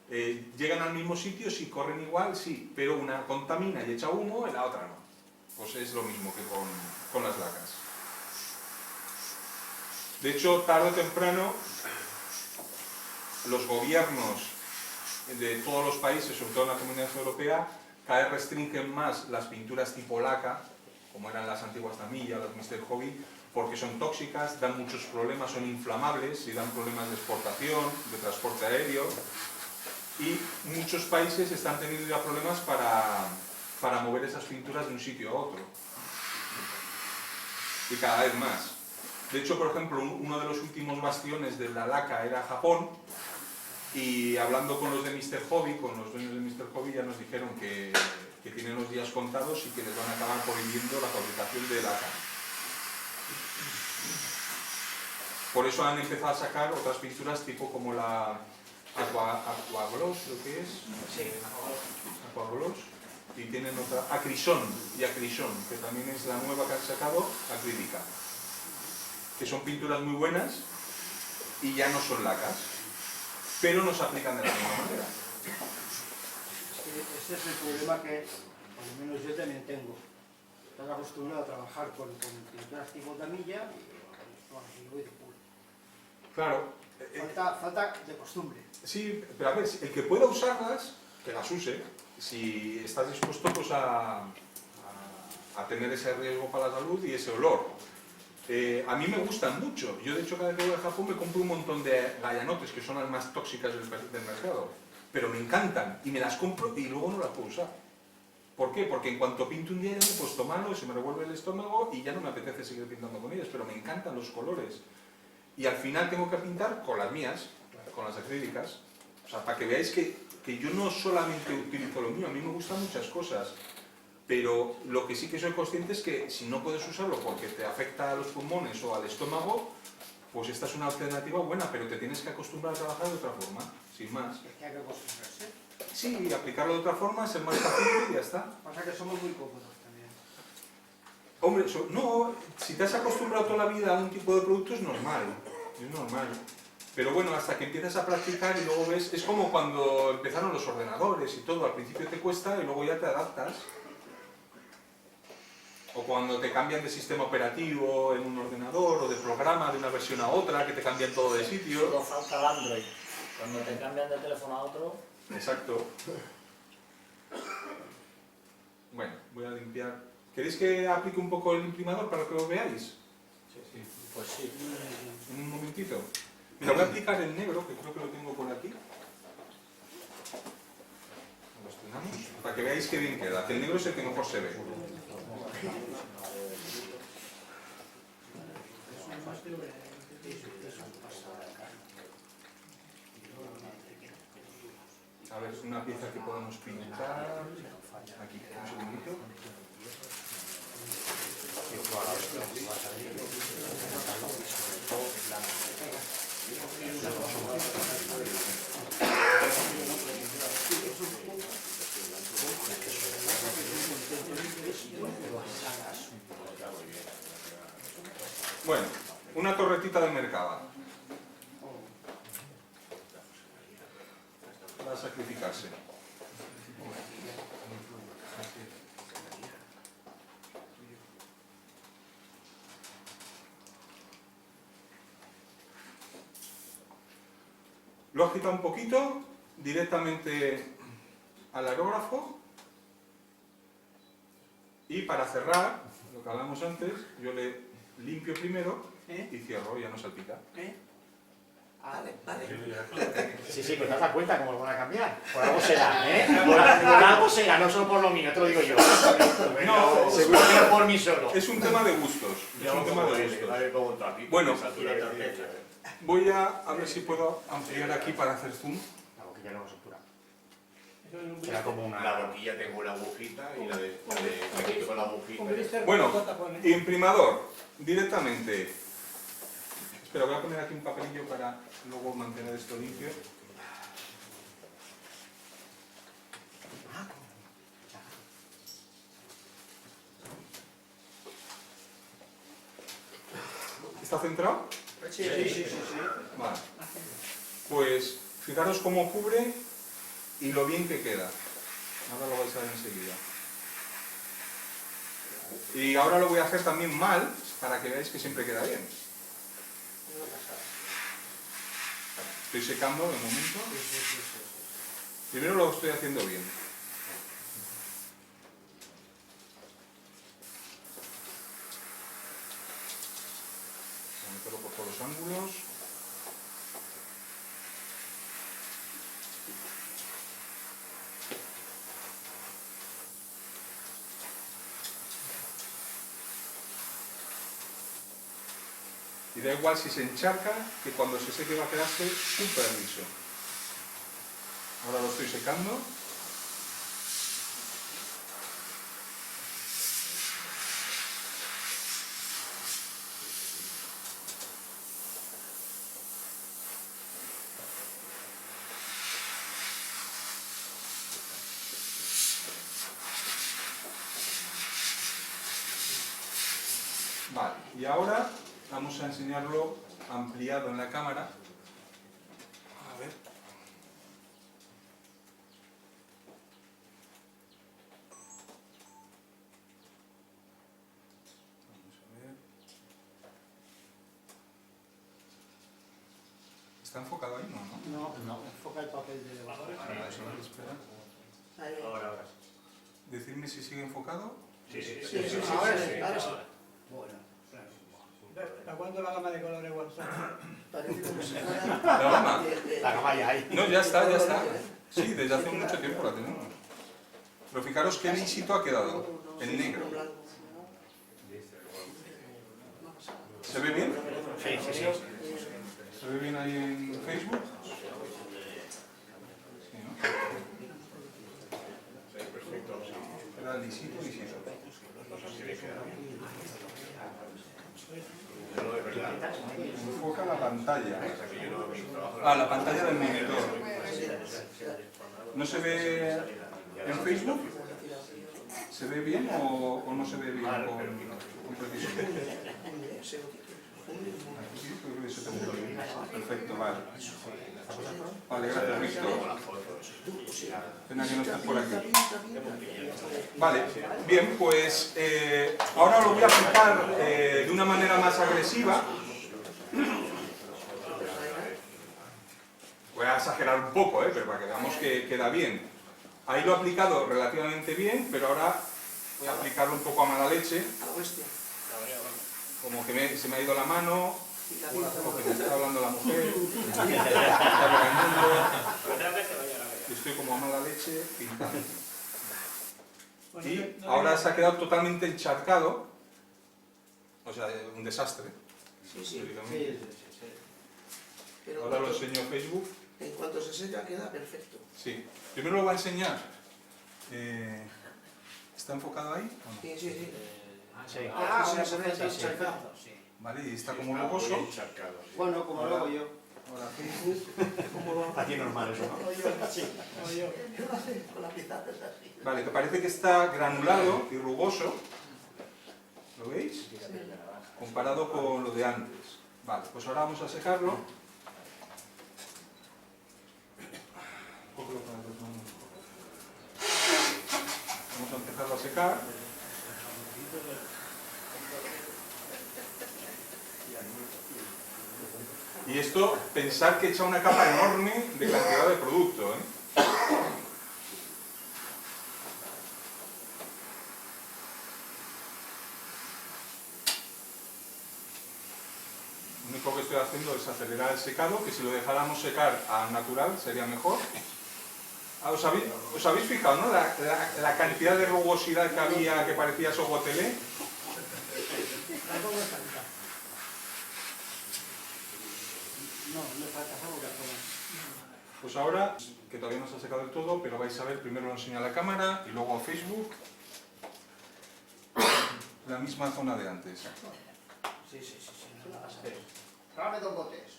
Speaker 1: Llegan al mismo sitio, sí, corren igual, sí, pero una contamina y echa humo y la otra no. Pues es lo mismo que con las lacas. De hecho, tarde o temprano, los gobiernos de todos los países, sobre todo en la Comunidad Europea, cada vez restringen más las pinturas tipo laca, como eran las antiguas Tamiya, las Mr. Hobby, porque son tóxicas, dan muchos problemas, son inflamables y dan problemas de exportación, de transporte aéreo, y muchos países están teniendo ya problemas para mover esas pinturas de un sitio a otro. Y cada vez más. De hecho, por ejemplo, uno de los últimos bastiones de la laca era Japón, y hablando con los de Mr. Hobby, con los dueños de Mr. Hobby, ya nos dijeron que tienen los días contados y que les van a acabar prohibiendo la fabricación de laca. Por eso han empezado a sacar otras pinturas tipo como la Aquagloss, creo que es.
Speaker 9: Sí,
Speaker 1: Aquagloss. Y tienen otra, Acrison, que también es la nueva que han sacado, acrílica. Que son pinturas muy buenas y ya no son lacas, pero no se aplican de la misma manera.
Speaker 5: Ese es el problema que, por lo menos yo también tengo. Estás acostumbrado a trabajar con pinturas tipo Tamiya y voy de culo.
Speaker 1: Claro.
Speaker 5: Falta de costumbre.
Speaker 1: Sí, pero a ver, el que pueda usarlas, que las use, si estás dispuesto pues, a tener ese riesgo para la salud y ese olor. A mí me gustan mucho. Yo, de hecho, cada vez que voy a Japón me compro un montón de gallanotes, que son las más tóxicas del mercado. Pero me encantan y me las compro y luego no las puedo usar. ¿Por qué? Porque en cuanto pinto un día ya me he puesto malo, se me revuelve el estómago y ya no me apetece seguir pintando con ellas, pero me encantan los colores. Y al final tengo que pintar con las mías, con las acrílicas. O sea, para que veáis que yo no solamente utilizo lo mío, a mí me gustan muchas cosas. Pero lo que sí que soy consciente es que si no puedes usarlo porque te afecta a los pulmones o al estómago, pues esta es una alternativa buena, pero te tienes que acostumbrar a trabajar de otra forma, sin más.
Speaker 5: Es que hay que acostumbrarse.
Speaker 1: Sí, aplicarlo de otra forma, ser más fácil y ya está.
Speaker 5: Pasa que somos muy cómodos también.
Speaker 1: Hombre, no, si te has acostumbrado toda la vida a un tipo de producto es normal, Pero bueno, hasta que empiezas a practicar y luego ves, es como cuando empezaron los ordenadores y todo, al principio te cuesta y luego ya te adaptas. O cuando te cambian de sistema operativo en un ordenador o de programa de una versión a otra, que te cambian todo de sitio.
Speaker 9: solo falta el Android. Cuando te cambian de teléfono a otro...
Speaker 1: Exacto. Bueno, voy a limpiar. ¿Queréis que aplique un poco el imprimador para que lo veáis? Sí.
Speaker 9: Pues sí.
Speaker 1: En un momentito. Mira, voy a aplicar el negro, que creo que lo tengo por aquí. Lo estrenamos. Para que veáis qué bien queda. Que el negro es el que mejor se ve. A ver, es una pieza que podemos pintar. Aquí, un segundito. Bueno, una torretita de Mercaba. Va a sacrificarse. Lo agita un poquito, directamente al aerógrafo. Y para cerrar, lo que hablamos antes, yo le limpio primero y cierro, ya no salpica.
Speaker 7: Vale.
Speaker 8: Sí, pero te das cuenta cómo lo van a cambiar. Por algo será, ¿eh? Por algo será, no solo por lo mío, te lo digo yo.
Speaker 1: No,
Speaker 8: seguro que no por mí solo.
Speaker 1: Es un tema de gustos. Es un tema de gustos. Bueno, voy a ver si puedo ampliar aquí para hacer zoom.
Speaker 8: La boquilla no es altura. Era como una...
Speaker 6: La boquilla tengo la agujita y la de me quito con la agujita.
Speaker 1: Bueno, imprimador, directamente. Espera, voy a poner aquí un papelillo para luego mantener esto limpio. ¿Está centrado?
Speaker 5: Sí.
Speaker 1: Vale. Pues fijaros cómo cubre y lo bien que queda. Ahora lo vais a ver enseguida. Y ahora lo voy a hacer también mal, para que veáis que siempre queda bien. Estoy secando de momento. Primero lo estoy haciendo bien. Voy a meterlo por todos los ángulos. Y da igual si se encharca, que cuando se seque va a quedarse súper liso. Ahora lo estoy secando. Vale, y ahora vamos a enseñarlo ampliado en la cámara. A ver. Vamos a ver. ¿Está enfocado ahí? No, ¿no?
Speaker 5: No, enfoca el papel de debajo.
Speaker 1: Espera.
Speaker 4: Ahora.
Speaker 1: Decidme si sigue enfocado.
Speaker 4: Sí, sí,
Speaker 7: Sí, sí, sí,
Speaker 5: Ahora
Speaker 7: sí,
Speaker 5: sí.
Speaker 7: ahora sí.
Speaker 5: Bueno,
Speaker 2: ¿Para cuándo la gama de colores WhatsApp?
Speaker 7: Parece como si fuera...
Speaker 1: ¿La gama?
Speaker 8: La camalla ahí.
Speaker 1: No, ya está, ya está. Sí, desde hace mucho tiempo la tenemos. Pero fijaros qué lisito ha quedado. En negro. ¿Se ve bien?
Speaker 8: Sí, sí, sí.
Speaker 1: ¿Se ve bien ahí en Facebook? Sí, ¿no? Queda lisito, lisito. Enfoca la pantalla. Ah, la pantalla del monitor. ¿No se ve en Facebook? ¿Se ve bien o no se ve bien con precisión? Aquí creo que se te ve bien. Perfecto, vale. Vale, gracias, Víctor. Pena que no estés por aquí. Vale, bien, pues ahora lo voy a aplicar de una manera más agresiva. Voy a exagerar un poco, pero para que veamos que queda bien. Ahí lo he aplicado relativamente bien, pero ahora voy a aplicarlo un poco a mala leche.
Speaker 7: A la bestia.
Speaker 1: Como que se me ha ido la mano,
Speaker 7: Y la vida.
Speaker 1: porque me está hablando la mujer, me está regañando, y estoy como a mala leche pintando. Y ahora se ha quedado totalmente encharcado, o sea, un desastre.
Speaker 7: Sí, sí.
Speaker 1: teóricamente.
Speaker 7: Pero
Speaker 1: Ahora lo enseño en Facebook.
Speaker 7: en cuanto se seca queda perfecto.
Speaker 1: Sí. Primero lo voy a enseñar. ¿Está enfocado ahí o no?
Speaker 7: Sí, sí, sí.
Speaker 8: Sí.
Speaker 7: Ah, sí, se ve encharcado.
Speaker 1: Vale, y está como lujoso.
Speaker 5: bueno, como lo hago yo.
Speaker 1: Ahora Facebook.
Speaker 8: Aquí es normal eso, ¿no?
Speaker 7: Yo lo hago con la pieza así.
Speaker 1: Vale, que parece que está granulado y rugoso. ¿Lo veis? Comparado con lo de antes. Vale, pues ahora vamos a secarlo. Vamos a empezarlo a secar. Y esto, pensar que echa una capa enorme de cantidad de producto, Lo único que estoy haciendo es acelerar el secado, que si lo dejáramos secar a natural sería mejor. ¿Os habéis fijado, no? La cantidad de rugosidad que había, que parecía sogotelé.
Speaker 5: No, me falta algo que hacer.
Speaker 1: Pues ahora, que todavía no se ha secado del todo, pero vais a ver, primero lo enseño a la cámara y luego a Facebook. La misma zona de antes.
Speaker 5: Sí, sí, sí, sí, no la pasa. Dame 2 botes.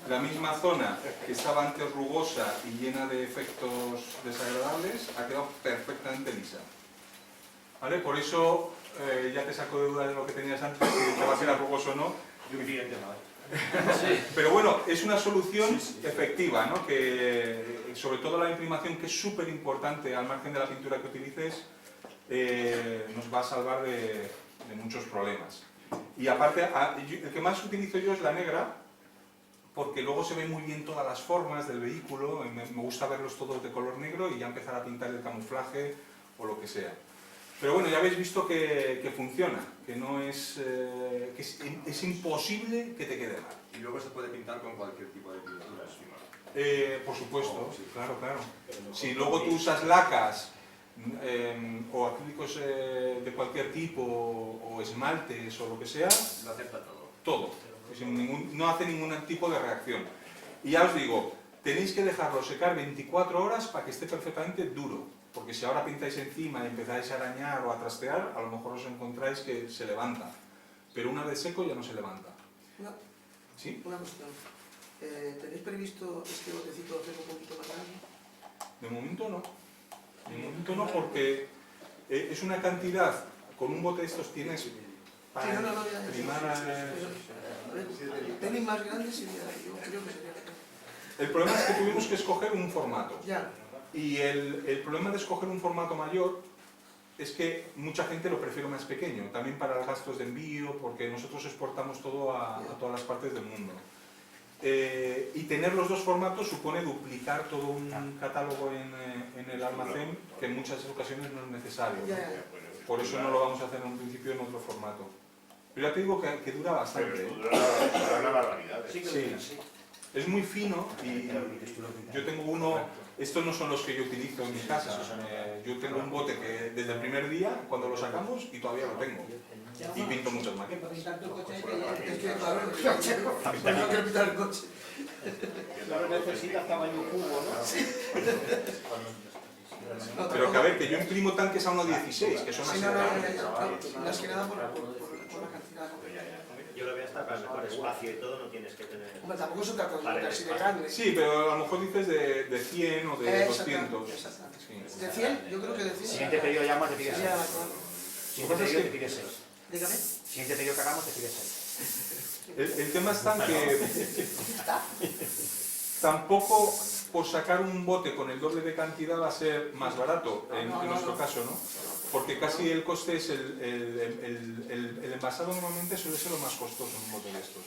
Speaker 1: La misma zona que estaba antes rugosa y llena de efectos desagradables ha quedado perfectamente lisa. ¿Vale? Por eso ya te saco de duda de lo que tenías antes, si te va a ser rugoso o no. Pero bueno, es una solución efectiva, ¿no? Que sobre todo la imprimación, que es súper importante al margen de la pintura que utilices, nos va a salvar de muchos problemas. Y aparte, el que más utilizo yo es la negra, porque luego se ven muy bien todas las formas del vehículo, y me gusta verlos todos de color negro y ya empezar a pintar el camuflaje o lo que sea. Pero bueno, ya habéis visto que funciona, que no es, es imposible que te quede mal.
Speaker 6: Y luego se puede pintar con cualquier tipo de pintura encima.
Speaker 1: Por supuesto, claro, claro. Si luego tú usas lacas o acrílicos de cualquier tipo o esmaltes o lo que sea,
Speaker 6: Lo acepta todo.
Speaker 1: todo. No hace ningún tipo de reacción. Y ya os digo, tenéis que dejarlo secar 24 horas para que esté perfectamente duro. Porque si ahora pintáis encima y empezáis a arañar o a trastear, a lo mejor os encontráis que se levanta. Pero una vez seco ya no se levanta. ¿Sí?
Speaker 7: Una cuestión. ¿Tenéis previsto este botecito hacerlo un poquito más grande?
Speaker 1: De momento no. De momento no, porque es una cantidad, con un bote de estos tienes para primar...
Speaker 7: Un pelín más grande sería, yo creo que sería mejor.
Speaker 1: El problema es que tuvimos que escoger un formato.
Speaker 7: Ya.
Speaker 1: Y el problema de escoger un formato mayor es que mucha gente lo prefiere más pequeño, también para los gastos de envío, porque nosotros exportamos todo a todas las partes del mundo. Y tener los dos formatos supone duplicar todo un catálogo en el almacén, que en muchas ocasiones no es necesario. Por eso no lo vamos a hacer en un principio en otro formato. Pero ya te digo que dura bastante.
Speaker 6: Pero dura una barbaridad.
Speaker 1: Sí. Es muy fino y yo tengo uno, estos no son los que yo utilizo en mi casa, yo tengo un bote que desde el primer día, cuando lo sacamos, y todavía lo tengo. Y pinto muchas maquetas.
Speaker 7: Es que, claro, no quiero pintar el coche.
Speaker 5: Claro, necesitas tamaño cubo, ¿no?
Speaker 1: Pero que a ver, que yo imprimo tanques a 1.16, que son así.
Speaker 7: Sí, más que nada por la cantidad.
Speaker 4: Yo lo veo hasta para mejor espacio y todo, no tienes que tener...
Speaker 7: Hombre, tampoco se trata de un así de grande.
Speaker 1: Sí, pero a lo mejor dices de 100 o de 200.
Speaker 7: Exactamente.
Speaker 1: Sí.
Speaker 7: ¿De 100? Yo creo que de 100.
Speaker 8: Siguiente pedido llama, te pides 6.
Speaker 7: Ya, claro.
Speaker 8: Siguiente pedido te pides 6.
Speaker 7: Dígame.
Speaker 8: Siguiente pedido que hagamos te pides 6.
Speaker 1: El tema está en que tampoco por sacar un bote con el doble de cantidad va a ser más barato, en nuestro caso, ¿no? Porque casi el coste es el envasado normalmente suele ser lo más costoso en un bote de estos.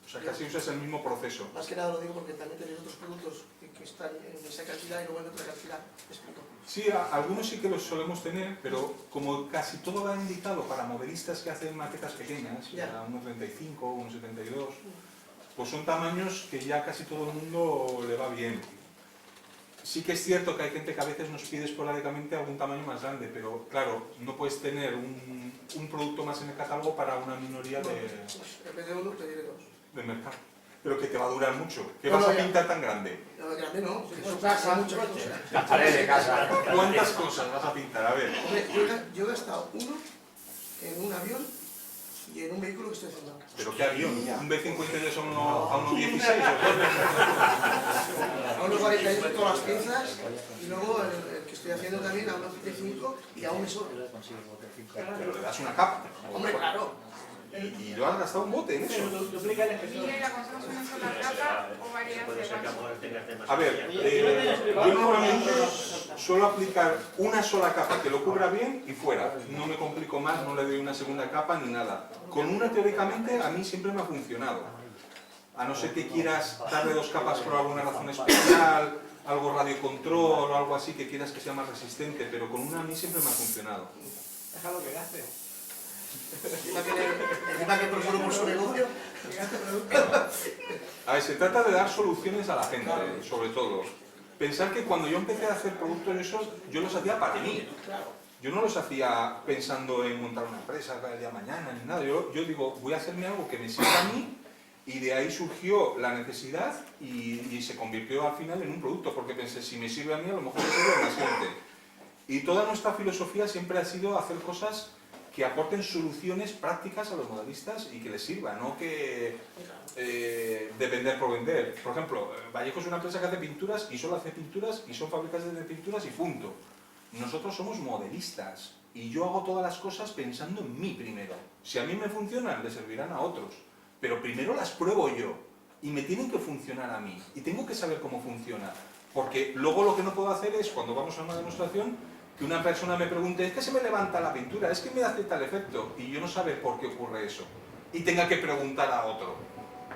Speaker 1: O sea, casi usas el mismo proceso.
Speaker 7: Más que nada lo digo porque también tenéis otros productos que están en esa cantidad y luego en otra cantidad. ¿Me explico?
Speaker 1: Sí, algunos sí que los solemos tener, pero como casi todo va indicado para modelistas que hacen maquetas pequeñas, a 1.35, 1.72, pues son tamaños que ya casi todo el mundo le va bien. Sí que es cierto que hay gente que a veces nos pide esporádicamente algún tamaño más grande, pero claro, no puedes tener un producto más en el catálogo para una minoría
Speaker 7: En vez de uno, pediré dos.
Speaker 1: de mercado. Pero que te va a durar mucho. ¿Qué vas a pintar tan grande?
Speaker 7: No, grande no.
Speaker 5: Su casa,
Speaker 7: muchas
Speaker 5: un
Speaker 7: cosas.
Speaker 8: La pared de casa.
Speaker 1: ¿Cuántas cosas vas a pintar? A ver.
Speaker 7: Hombre, yo he gastado uno en un avión y en un vehículo que estoy haciendo ahora.
Speaker 1: ¿Pero qué avión? ¿Un B-53 a 1.16?
Speaker 7: A unos 48 todas las piezas y luego el que estoy haciendo también a unos 35 y aún me sobra.
Speaker 1: Pero le das una capa.
Speaker 7: Hombre, claro.
Speaker 1: Y lo has gastado un bote en eso.
Speaker 3: ¿Y le aconsejamos una sola capa o varias
Speaker 4: Puede
Speaker 3: de
Speaker 4: ser que a lo
Speaker 3: varias?
Speaker 4: mejor tengas demasiado.
Speaker 1: A ver, yo normalmente suelo aplicar una sola capa que lo cubra bien y fuera. No me complico más, no le doy una segunda capa ni nada. Con una teóricamente a mí siempre me ha funcionado. A no ser que quieras darle dos capas por alguna razón especial, algo radiocontrol o algo así que quieras que sea más resistente, pero con una a mí siempre me ha funcionado.
Speaker 5: Déjalo que gaste.
Speaker 7: Encima que procuro por su negocio.
Speaker 1: A ver, se trata de dar soluciones a la gente, sobre todo. Pensar que cuando yo empecé a hacer productos esos, yo los hacía para mí. Yo no los hacía pensando en montar una empresa para el día de mañana ni nada. Yo digo, voy a hacerme algo que me sirva a mí, y de ahí surgió la necesidad y se convirtió al final en un producto, porque pensé, si me sirve a mí, a lo mejor le sirve a más gente. Y toda nuestra filosofía siempre ha sido hacer cosas que aporten soluciones prácticas a los modelistas y que les sirvan, no que de vender por vender. Por ejemplo, Vallejo es una empresa que hace pinturas y solo hace pinturas y son fabricantes de pinturas y punto. Nosotros somos modelistas y yo hago todas las cosas pensando en mí primero. Si a mí me funcionan, le servirán a otros, pero primero las pruebo yo y me tienen que funcionar a mí y tengo que saber cómo funciona, porque luego lo que no puedo hacer es, cuando vamos a una demostración, que una persona me pregunte, es que se me levanta la pintura, es que me hace tal efecto, y yo no saber por qué ocurre eso, y tenga que preguntar a otro,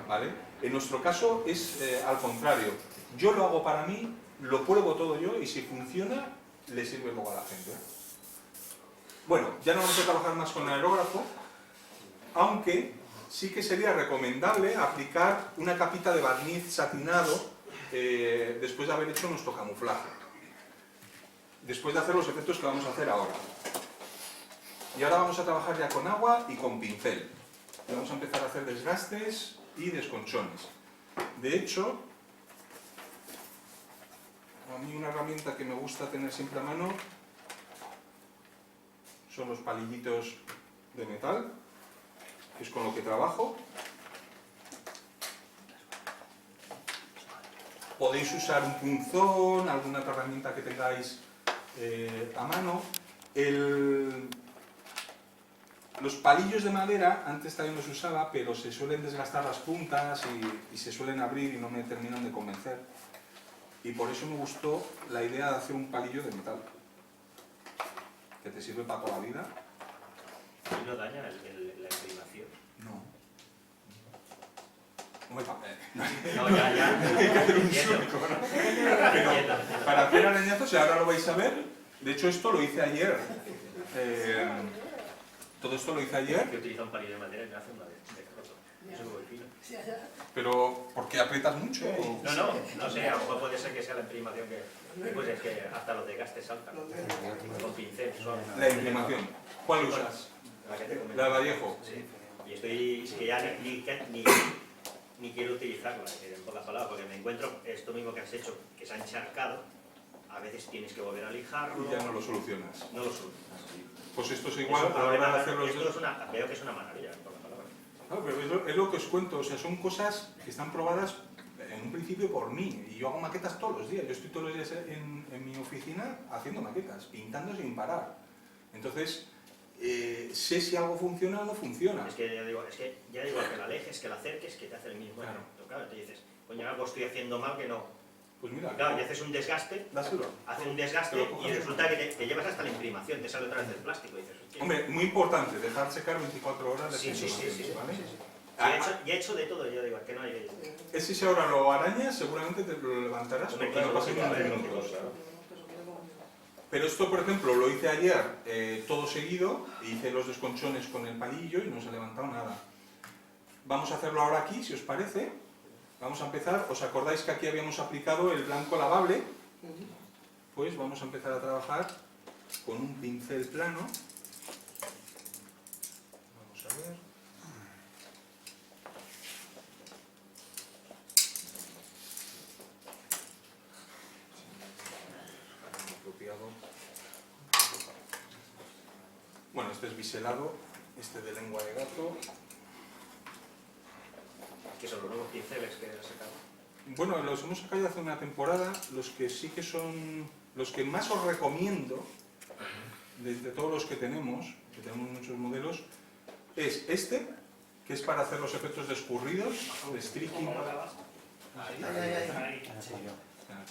Speaker 1: ¿vale? En nuestro caso es al contrario, yo lo hago para mí, lo pruebo todo yo, y si funciona, le sirve luego a la gente. Bueno, ya no vamos a trabajar más con el aerógrafo, aunque sí que sería recomendable aplicar una capita de barniz satinado después de haber hecho nuestro camuflaje. Después de hacer los efectos que vamos a hacer ahora. Y ahora vamos a trabajar ya con agua y con pincel. Y vamos a empezar a hacer desgastes y desconchones. De hecho, a mí una herramienta que me gusta tener siempre a mano son los palillitos de metal, que es con lo que trabajo. Podéis usar un punzón, alguna otra herramienta que tengáis a mano. Los palillos de madera antes también los usaba, pero se suelen desgastar las puntas y se suelen abrir y no me terminan de convencer. Y por eso me gustó la idea de hacer un palillo de metal, que te sirve para toda la vida.
Speaker 4: ¿Y no daña la imprimación?
Speaker 1: No. Muy papel.
Speaker 4: No, ya.
Speaker 1: Hay que hacer un
Speaker 4: Entiendo.
Speaker 1: surco, ¿no? Pero para hacer arañazos, y ahora lo vais a ver, de hecho esto lo hice ayer. Todo esto lo hice ayer.
Speaker 4: Que utiliza un palillo de madera y me hace una de roto. Eso es muy fino.
Speaker 1: Pero, ¿por qué aprietas mucho?
Speaker 4: No sé, a lo mejor puede ser que sea la imprimación que... Pues es que hasta los desgastes saltan. Con pincel suave.
Speaker 1: La imprimación. ¿Cuál usas?
Speaker 4: La que te comento.
Speaker 1: La de Vallejo.
Speaker 4: Sí. Y estoy... Es que ya ni quiero utilizarla, en pocas palabras, porque me encuentro esto mismo que has hecho, que se ha encharcado. A veces tienes que volver a lijarlo.
Speaker 1: Y ya no lo solucionas.
Speaker 4: No lo solucionas.
Speaker 1: Pues esto es igual a la hora de hacer los
Speaker 4: Esto
Speaker 1: dos.
Speaker 4: veo que es una maravilla, en pocas palabras.
Speaker 1: Claro, pero es lo que os cuento, o sea, son cosas que están probadas en un principio por mí, y yo hago maquetas todos los días, yo estoy todos los días en mi oficina haciendo maquetas, pintando sin parar. Entonces, sé si algo funciona o no funciona.
Speaker 4: Es que ya digo, que la alejes, que la acerques, que te hace el mismo
Speaker 1: Claro.
Speaker 4: efecto. Claro, te dices, coño, algo estoy haciendo mal que no.
Speaker 1: Pues mira,
Speaker 4: Y claro, y haces un desgaste,
Speaker 1: dáselo.
Speaker 4: hace un desgaste y resulta que te llevas hasta la imprimación, te sale otra vez el plástico y dices, hostia.
Speaker 1: Hombre, muy importante, dejar secar 24 horas de
Speaker 4: Sí,
Speaker 1: imprimación, ¿vale?
Speaker 4: Ya he hecho de todo, yo digo, que no hay...
Speaker 1: Ese si ahora lo arañas, seguramente te lo levantarás porque no pasen unos minutos. Pero esto, por ejemplo, lo hice ayer todo seguido, hice los desconchones con el palillo y no se ha levantado nada. Vamos a hacerlo ahora aquí, si os parece. Vamos a empezar, ¿os acordáis que aquí habíamos aplicado el blanco lavable? Pues vamos a empezar a trabajar con un pincel plano. Vamos a ver. Apropiado. Bueno, este es biselado, este de lengua de gato.
Speaker 4: Que son los nuevos pinceles que has sacado.
Speaker 1: Bueno, los hemos sacado hace una temporada, los que sí que son, los que más os recomiendo, de todos los que tenemos muchos modelos, es este, que es para hacer los efectos de escurridos, de streaking. Aquí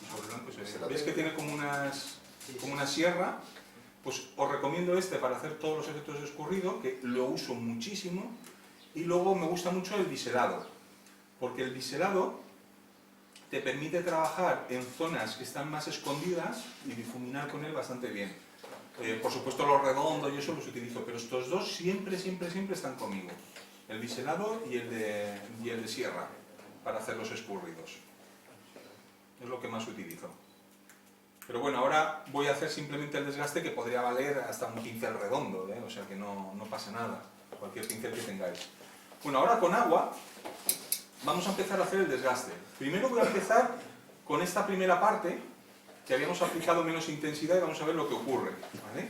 Speaker 1: sobre blanco se ve. ¿Veis que tiene como una sierra? Pues os recomiendo este para hacer todos los efectos de escurrido, que lo uso muchísimo, y luego me gusta mucho el biselado. Porque el biselado te permite trabajar en zonas que están más escondidas y difuminar con él bastante bien. Por supuesto los redondos y eso los utilizo, pero estos dos siempre están conmigo. El biselado y el de sierra, para hacer los escurridos. Es lo que más utilizo. Pero bueno, ahora voy a hacer simplemente el desgaste, que podría valer hasta un pincel redondo, o sea que no pasa nada, cualquier pincel que tengáis. Bueno, ahora con agua vamos a empezar a hacer el desgaste. Primero voy a empezar con esta primera parte, que habíamos aplicado menos intensidad, y vamos a ver lo que ocurre, ¿vale?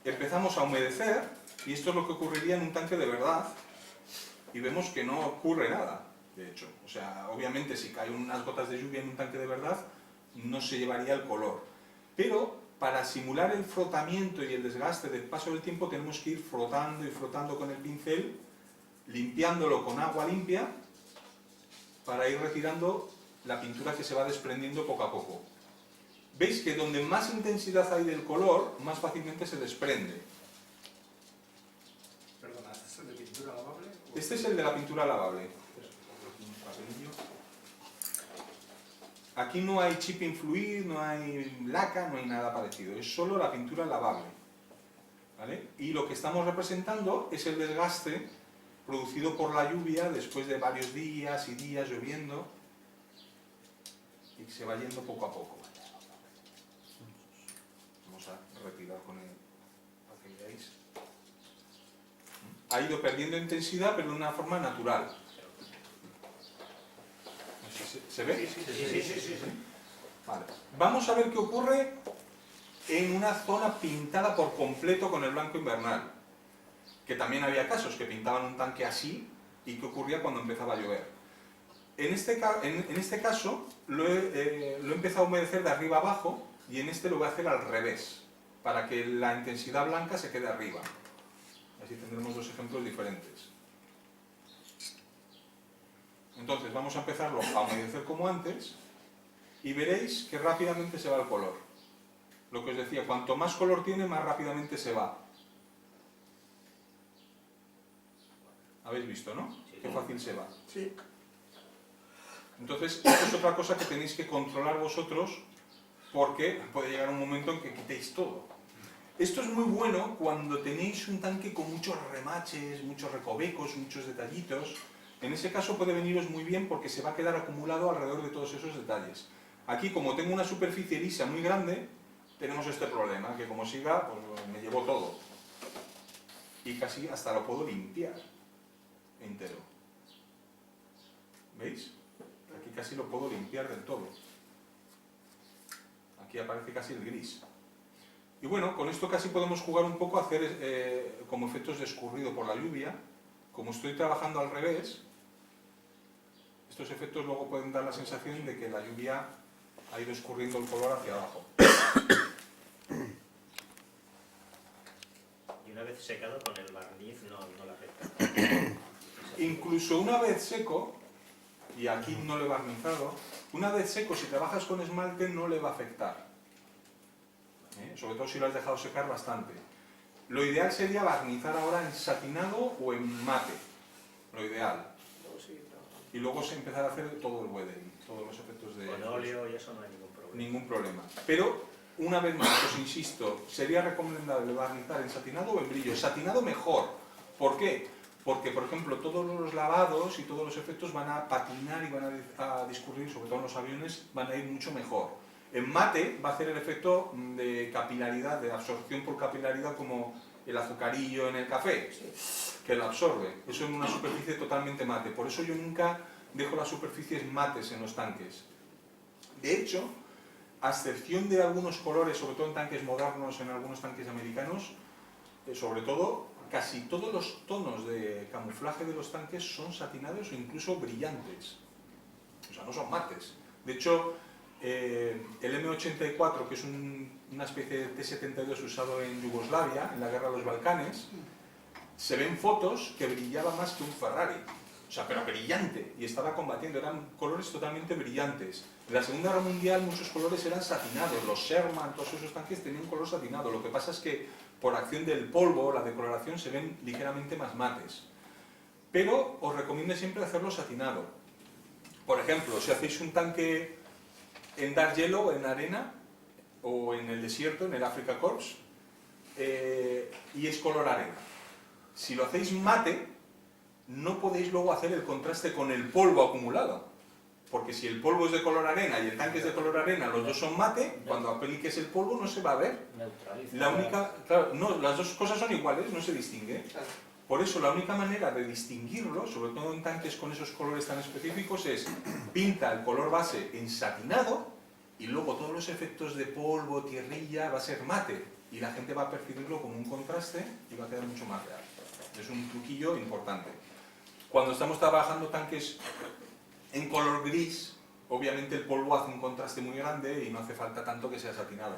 Speaker 1: Empezamos a humedecer, y esto es lo que ocurriría en un tanque de verdad, y vemos que no ocurre nada, de hecho. O sea, obviamente si caen unas gotas de lluvia en un tanque de verdad, no se llevaría el color. Pero para simular el frotamiento y el desgaste del paso del tiempo tenemos que ir frotando y frotando con el pincel, limpiándolo con agua limpia para ir retirando la pintura que se va desprendiendo poco a poco. Veis que donde más intensidad hay del color, más fácilmente se desprende.
Speaker 6: Perdona, ¿este es el de pintura lavable?
Speaker 1: Este es el de la pintura lavable. Aquí no hay chipping fluid, no hay laca, no hay nada parecido. Es solo la pintura lavable. ¿Vale? Y lo que estamos representando es el desgaste producido por la lluvia después de varios días y días lloviendo y se va yendo poco a poco. Vamos a retirar con él para que veáis. Ha ido perdiendo intensidad, pero de una forma natural. ¿Se ve?
Speaker 4: Sí.
Speaker 1: Vale. Vamos a ver qué ocurre en una zona pintada por completo con el blanco invernal. Que también había casos que pintaban un tanque así y qué ocurría cuando empezaba a llover. En este caso lo he empezado a humedecer de arriba abajo y en este lo voy a hacer al revés, para que la intensidad blanca se quede arriba. Así tendremos dos ejemplos diferentes. Entonces vamos a empezarlo a humedecer como antes y veréis que rápidamente se va el color. Lo que os decía, cuanto más color tiene, más rápidamente se va. ¿Habéis visto, no? Qué fácil se va.
Speaker 7: Sí.
Speaker 1: Entonces, esto es otra cosa que tenéis que controlar vosotros porque puede llegar un momento en que quitéis todo. Esto es muy bueno cuando tenéis un tanque con muchos remaches, muchos recovecos, muchos detallitos. En ese caso puede veniros muy bien porque se va a quedar acumulado alrededor de todos esos detalles. Aquí, como tengo una superficie lisa muy grande, tenemos este problema, que como siga, pues me llevo todo. Y casi hasta lo puedo limpiar entero. ¿Veis? Aquí casi lo puedo limpiar del todo. Aquí aparece casi el gris. Y bueno, con esto casi podemos jugar un poco a hacer como efectos de escurrido por la lluvia. Como estoy trabajando al revés, estos efectos luego pueden dar la sensación de que la lluvia ha ido escurriendo el color hacia abajo.
Speaker 4: Y una vez secado con el barniz no le afecta.
Speaker 1: Incluso una vez seco, y aquí no le he barnizado, una vez seco, si trabajas con esmalte no le va a afectar. Sobre todo si lo has dejado secar bastante. Lo ideal sería barnizar ahora en satinado o en mate. Lo ideal. Y luego se empezar a hacer todo el weathering, todos los efectos de...
Speaker 4: Con óleo y eso no hay ningún problema.
Speaker 1: Ningún problema. Pero, una vez más, os insisto, sería recomendable barnizar en satinado o en brillo. Satinado mejor. ¿Por qué? Porque, por ejemplo, todos los lavados y todos los efectos van a patinar y van a discurrir, sobre todo en los aviones, van a ir mucho mejor. En mate va a hacer el efecto de capilaridad, de absorción por capilaridad, como el azucarillo en el café, que lo absorbe. Eso en una superficie totalmente mate. Por eso yo nunca dejo las superficies mates en los tanques. De hecho, a excepción de algunos colores, sobre todo en tanques modernos, en algunos tanques americanos, sobre todo, casi todos los tonos de camuflaje de los tanques son satinados o incluso brillantes. O sea, no son mates. De hecho, el M84, que es una especie de T-72 usado en Yugoslavia, en la guerra de los Balcanes, se ven fotos que brillaba más que un Ferrari. O sea, pero brillante, y estaba combatiendo, eran colores totalmente brillantes. En la Segunda Guerra Mundial muchos colores eran satinados, los Sherman, todos esos tanques tenían color satinado. Lo que pasa es que por acción del polvo, la decoloración, se ven ligeramente más mates. Pero os recomiendo siempre hacerlo satinado. Por ejemplo, si hacéis un tanque en Dark Yellow, en arena, o en el desierto, en el Africa Corps, y es color arena. Si lo hacéis mate, no podéis luego hacer el contraste con el polvo acumulado. Porque si el polvo es de color arena y el tanque es de color arena, los dos son mate, cuando apliques el polvo no se va a ver. La única, claro, no, las dos cosas son iguales, no se distingue. Por eso la única manera de distinguirlo, sobre todo en tanques con esos colores tan específicos, es pinta el color base en satinado y luego todos los efectos de polvo, tierrilla, va a ser mate. Y la gente va a percibirlo como un contraste y va a quedar mucho más real. Es un truquillo importante. Cuando estamos trabajando tanques en color gris, obviamente el polvo hace un contraste muy grande y no hace falta tanto que sea satinado.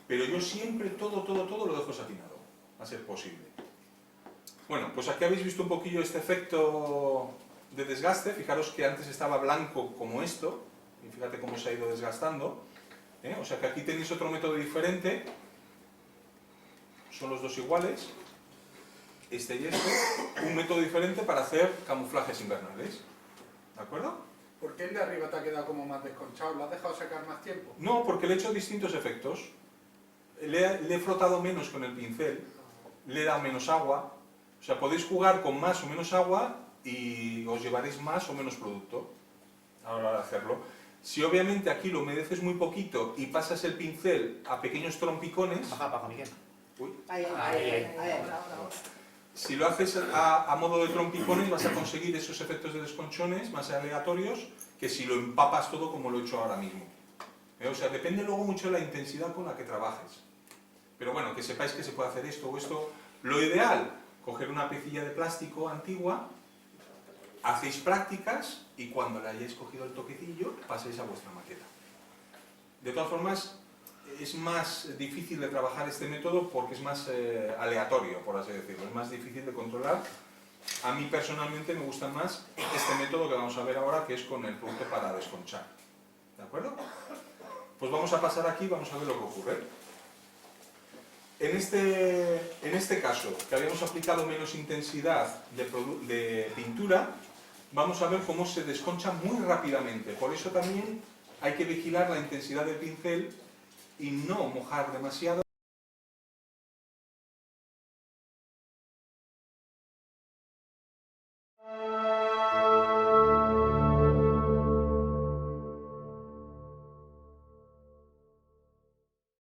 Speaker 1: pero yo siempre todo lo dejo satinado, a ser posible. Bueno, pues aquí habéis visto un poquillo este efecto de desgaste. Fijaros que antes estaba blanco como esto, y fíjate cómo se ha ido desgastando. O sea que aquí tenéis otro método diferente, son los dos iguales, este y este, un método diferente para hacer camuflajes invernales. ¿De acuerdo?
Speaker 7: ¿Por qué el de arriba te ha quedado como más desconchado? ¿Lo has dejado sacar más tiempo?
Speaker 1: No, porque le he hecho distintos efectos. Le he frotado menos con el pincel, le he dado menos agua. O sea, podéis jugar con más o menos agua y os llevaréis más o menos producto a la hora de hacerlo. Si obviamente aquí lo humedeces muy poquito y pasas el pincel a pequeños trompicones...
Speaker 8: Baja, Miguel.
Speaker 1: Uy,
Speaker 5: Ahí.
Speaker 1: si lo haces a modo de trompicones vas a conseguir esos efectos de desconchones más aleatorios que si lo empapas todo como lo he hecho ahora mismo. O sea, depende luego mucho de la intensidad con la que trabajes. Pero bueno, que sepáis que se puede hacer esto o esto. Lo ideal, coger una piecilla de plástico antigua, hacéis prácticas y cuando le hayáis cogido el toquecillo, paséis a vuestra maqueta. De todas formas, es más difícil de trabajar este método porque es más aleatorio, por así decirlo, es más difícil de controlar. A mí personalmente me gusta más este método que vamos a ver ahora, que es con el producto para desconchar. ¿De acuerdo? Pues vamos a pasar aquí y vamos a ver lo que ocurre. En este caso, que habíamos aplicado menos intensidad de pintura, vamos a ver cómo se desconcha muy rápidamente. Por eso también hay que vigilar la intensidad del pincel y no mojar demasiado.